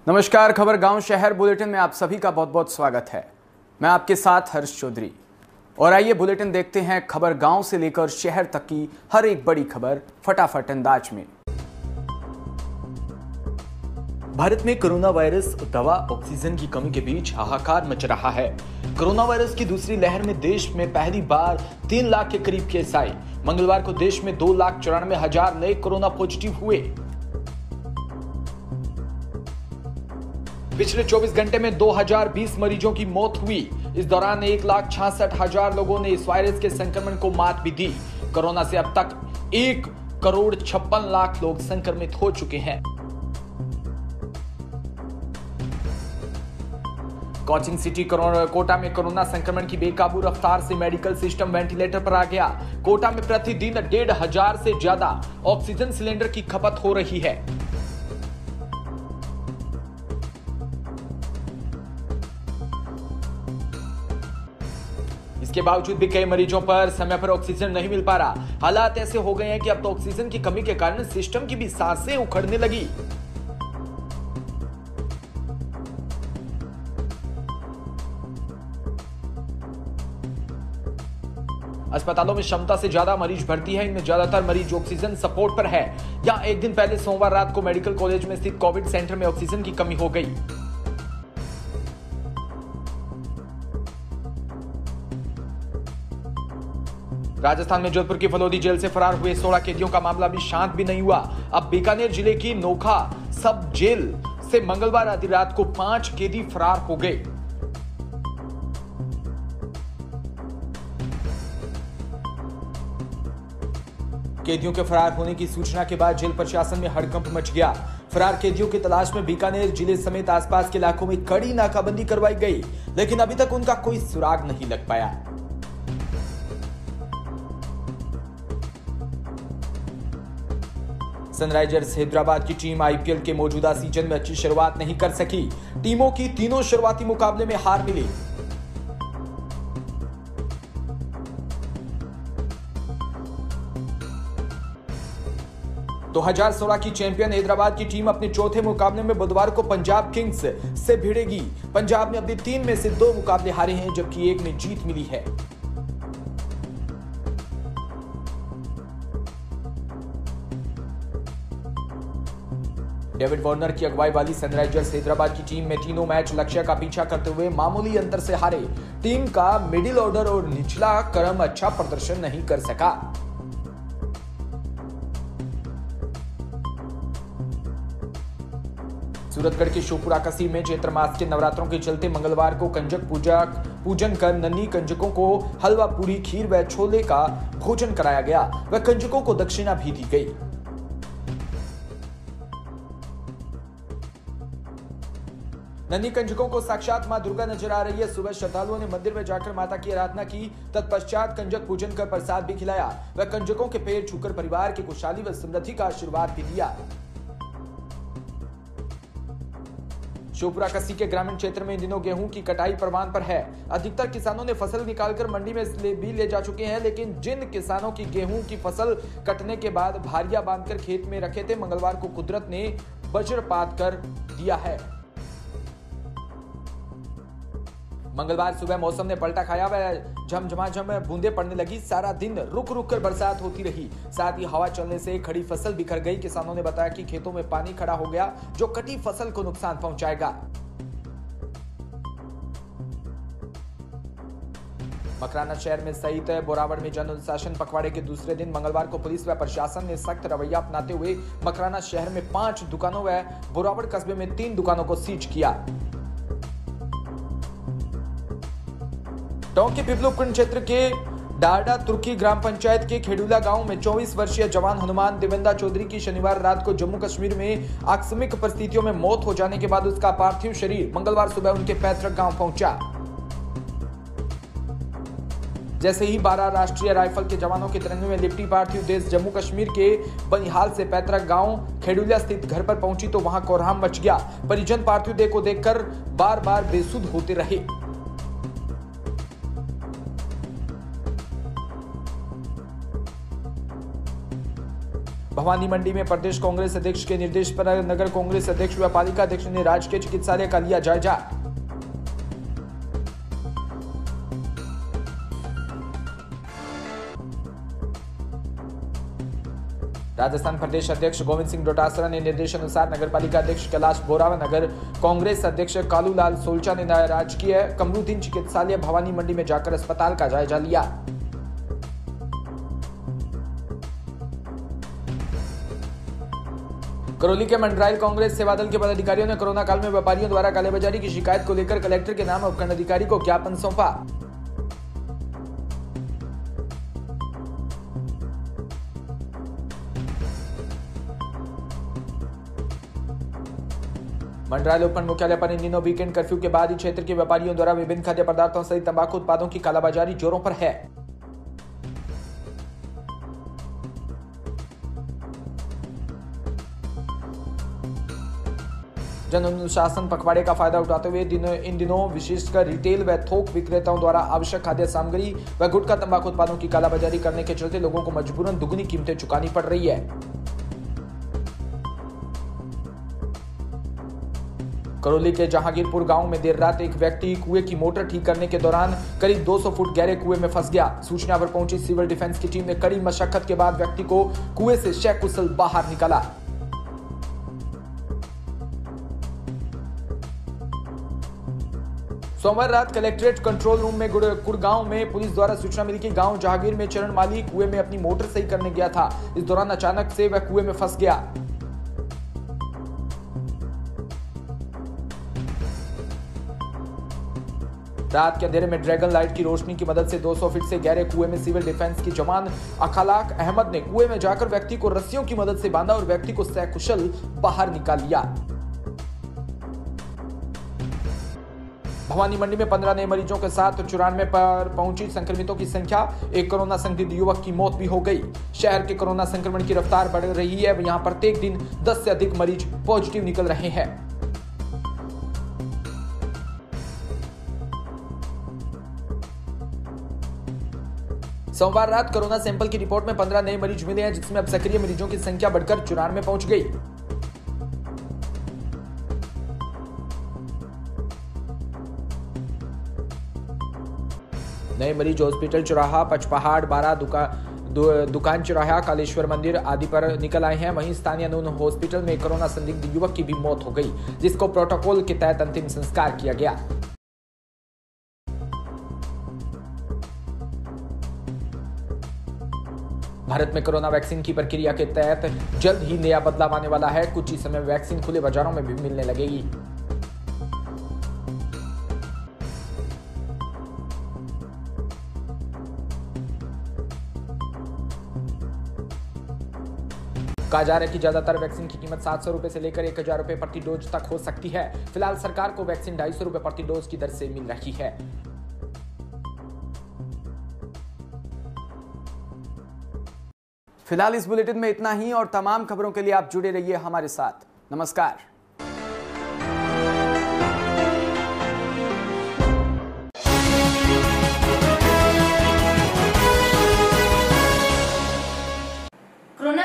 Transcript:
नमस्कार। खबर गांव शहर बुलेटिन में आप सभी का बहुत बहुत स्वागत है। मैं आपके साथ हर्ष चौधरी और आइए बुलेटिन देखते हैं खबर गांव से लेकर शहर तक की हर एक बड़ी खबर फटाफट अंदाज में। भारत में कोरोना वायरस दवा ऑक्सीजन की कमी के बीच हाहाकार मच रहा है। कोरोना वायरस की दूसरी लहर में देश में पहली बार 3 लाख के करीब केस आए। मंगलवार को देश में 2,94,000 नए कोरोना पॉजिटिव हुए। पिछले 24 घंटे में 2020 मरीजों की मौत हुई। इस दौरान 1,66,000 लोगों ने इस वायरस के संक्रमण को मात भी दी। कोरोना से अब तक 1,56,00,000 लोग संक्रमित हो चुके हैं। कोचिंग सिटी कोटा में कोरोना संक्रमण की बेकाबू रफ्तार से मेडिकल सिस्टम वेंटिलेटर पर आ गया। कोटा में प्रतिदिन 1,500 से ज्यादा ऑक्सीजन सिलेंडर की खपत हो रही है। इसके बावजूद भी कई मरीजों पर समय पर ऑक्सीजन नहीं मिल पा रहा। हालात ऐसे हो गए हैं कि अब तो ऑक्सीजन की कमी के कारण सिस्टम की भी सांसें उखड़ने लगी। अस्पतालों में क्षमता से ज्यादा मरीज भर्ती है। इनमें ज्यादातर मरीज ऑक्सीजन सपोर्ट पर है। यहां एक दिन पहले सोमवार रात को मेडिकल कॉलेज में स्थित कोविड सेंटर में ऑक्सीजन की कमी हो गई। राजस्थान में जोधपुर की फलोदी जेल से फरार हुए 16 कैदियों का मामला भी शांत भी नहीं हुआ। अब बीकानेर जिले की नोखा सब जेल से मंगलवार आधी रात को 5 कैदी फरार हो गए। कैदियों के फरार होने की सूचना के बाद जेल प्रशासन में हड़कंप मच गया। फरार कैदियों की तलाश में बीकानेर जिले समेत आसपास के इलाकों में कड़ी नाकाबंदी करवाई गई, लेकिन अभी तक उनका कोई सुराग नहीं लग पाया। सनराइजर्स हैदराबाद की टीम आईपीएल के मौजूदा सीजन में अच्छी शुरुआत नहीं कर सकी। टीमों की तीनों शुरुआती मुकाबले में हार मिली। तो 2016 की चैंपियन हैदराबाद की टीम अपने चौथे मुकाबले में बुधवार को पंजाब किंग्स से भिड़ेगी। पंजाब ने अपने 3 में से 2 मुकाबले हारे हैं, जबकि 1 में जीत मिली है। डेविड वार्नर की अगुवाई वाली सनराइजर्स हैदराबाद की टीम में तीनों मैच लक्ष्य का पीछा करते हुए मामूली अंतर से हारे। टीम का मिडिल ऑर्डर और निचला क्रम अच्छा प्रदर्शन नहीं कर सका। सूरतगढ़ के शिवपुरा कसी में चैत्र मास के नवरात्रों के चलते मंगलवार को कंजक पूजन कर नन्ही कंजकों को हलवा पूरी खीर व छोले का भोजन कराया गया व कंजकों को दक्षिणा भी दी गई। नन्ही कंजकों को साक्षात मां दुर्गा नजर आ रही है। सुबह श्रद्धालुओं ने मंदिर में जाकर माता की आराधना की। तत्पश्चात कंजक पूजन कर प्रसाद भी खिलाया व कंजकों के पैर छूकर परिवार की खुशहाली व समृद्धि का आशीर्वाद भी दिया। शिवपुरा कस्सी के ग्रामीण क्षेत्र में इन दिनों गेहूं की कटाई परवान पर है। अधिकतर किसानों ने फसल निकालकर मंडी में भी ले जा चुके हैं, लेकिन जिन किसानों की गेहूं की फसल कटने के बाद भारियां बांधकर खेत में रखे थे, मंगलवार को कुदरत ने वज्रपात कर दिया है। मंगलवार सुबह मौसम ने पलटा खाया व झमझमाझम बूंदें पड़ने लगी। सारा दिन रुक रुक कर बरसात होती रही। साथ ही हवा चलने से खड़ी फसल बिखर गई। किसानों ने बताया कि खेतों में पानी खड़ा हो गया, जो कटी फसल को नुकसान पहुंचाएगा। मकराना शहर में सहित बोरावड़ में जन अनुशासन पखवाड़े के दूसरे दिन मंगलवार को पुलिस व प्रशासन ने सख्त रवैया अपनाते हुए मकराना शहर में 5 दुकानों व बोरावड़ कस्बे में 3 दुकानों को सीज किया। टोंक के पिपलुपुर क्षेत्र के डारडा तुर्की ग्राम पंचायत के खेडूला गांव में 24 वर्षीय जवान हनुमान देवेंद्र चौधरी की शनिवार रात को जम्मू कश्मीर में आकस्मिक परिस्थितियों में मौत हो जाने के बाद उसका पार्थिव शरीर मंगलवार सुबह उनके पैतृक गांव पहुंचा। जैसे ही 12 राष्ट्रीय राइफल के जवानों के तिरंगे में लिपटी पार्थिव देश जम्मू कश्मीर के बनिहाल से पैतृक गांव खेडूला स्थित घर पर पहुंची तो वहां कोहराम मच गया। परिजन पार्थिव देह को देखकर बार बार बेसुध होते रहे। भवानी मंडी में प्रदेश कांग्रेस अध्यक्ष के निर्देश पर नगर कांग्रेस अध्यक्ष व पालिका अध्यक्ष ने राजकीय चिकित्सालय का लिया जायजा। राजस्थान प्रदेश अध्यक्ष गोविंद सिंह डोटासरा ने निर्देशानुसार नगरपालिका अध्यक्ष कैलाश बोरा व नगर कांग्रेस अध्यक्ष कालूलाल सोलचा ने राजकीय कमरुद्दीन चिकित्सालय भवानी मंडी में जाकर अस्पताल का जायजा लिया। करौली के मंडराइल कांग्रेस सेवा दल के पदाधिकारियों ने कोरोना काल में व्यापारियों द्वारा कालेबाजारी की शिकायत को लेकर कलेक्टर के नाम उपखंड अधिकारी को ज्ञापन सौंपा। मंडराइल उपखंड मुख्यालय पर इन दिनों वीकेंड कर्फ्यू के बाद ही क्षेत्र के व्यापारियों द्वारा विभिन्न खाद्य पदार्थों सहित तंबाकू उत्पादों की कालाबाजारी जोरों पर है। जन अनुशासन पखवाड़े का फायदा उठाते हुए इन दिनों विशेषकर रिटेल व थोक विक्रेताओं द्वारा आवश्यक खाद्य सामग्री व गुटखा तंबाकू उत्पादों की कालाबाजारी करने के चलते लोगों को मजबूरन दुगनी कीमतें चुकानी पड़ रही है। करौली के जहांगीरपुर गांव में देर रात एक व्यक्ति कुएं की मोटर ठीक करने के दौरान करीब 200 फुट गहरे कुएं में फंस गया। सूचना पर पहुंची सिविल डिफेंस की टीम ने कड़ी मशक्कत के बाद व्यक्ति को कुएं से सकुशल बाहर निकाला। सोमवार रात कलेक्ट्रेट कंट्रोल रूम में गुड़गांव में पुलिस द्वारा सूचना मिली कि गांव जहांगीर में चरण माली कुएं में अपनी मोटर सही करने गया था। इस दौरान अचानक से वह कुएं में फंस गया। रात के अंधेरे में ड्रैगन लाइट की रोशनी की मदद से 200 फीट से गहरे कुएं में सिविल डिफेंस की जवान अखलाक अहमद ने कुएं में जाकर व्यक्ति को रस्सियों की मदद से बांधा और व्यक्ति को सकुशल बाहर निकाल लिया। भवानी मंडी में 15 नए मरीजों के साथ 94 पर पहुंची संक्रमितों की संख्या। एक कोरोना संदिग्ध युवक की मौत भी हो गई। शहर के कोरोना संक्रमण की रफ्तार बढ़ रही है। यहां प्रत्येक दिन 10 से अधिक मरीज पॉजिटिव निकल रहे हैं। सोमवार रात कोरोना सैंपल की रिपोर्ट में 15 नए मरीज मिले हैं, जिसमें अब सक्रिय मरीजों की संख्या बढ़कर 94 पहुंच गई। नए मरीज हॉस्पिटल चौराहा, पचपहाड़, बारा, दुकान चौराहा, कालेश्वर मंदिर आदि पर निकल आए हैं। वहीं स्थानीय नून हॉस्पिटल में कोरोना संदिग्ध युवक की भी मौत हो गई, जिसको प्रोटोकॉल के तहत अंतिम संस्कार किया गया। भारत में कोरोना वैक्सीन की प्रक्रिया के तहत जल्द ही नया बदलाव आने वाला है। कुछ ही समय वैक्सीन खुले बाजारों में भी मिलने लगेगी। कहा जा रहा है कि ज्यादातर वैक्सीन की कीमत 700 रुपए से लेकर 1000 रुपए प्रति डोज तक हो सकती है। फिलहाल सरकार को वैक्सीन 250 रुपए प्रति डोज की दर से मिल रही है। फिलहाल इस बुलेटिन में इतना ही और तमाम खबरों के लिए आप जुड़े रहिए हमारे साथ। नमस्कार।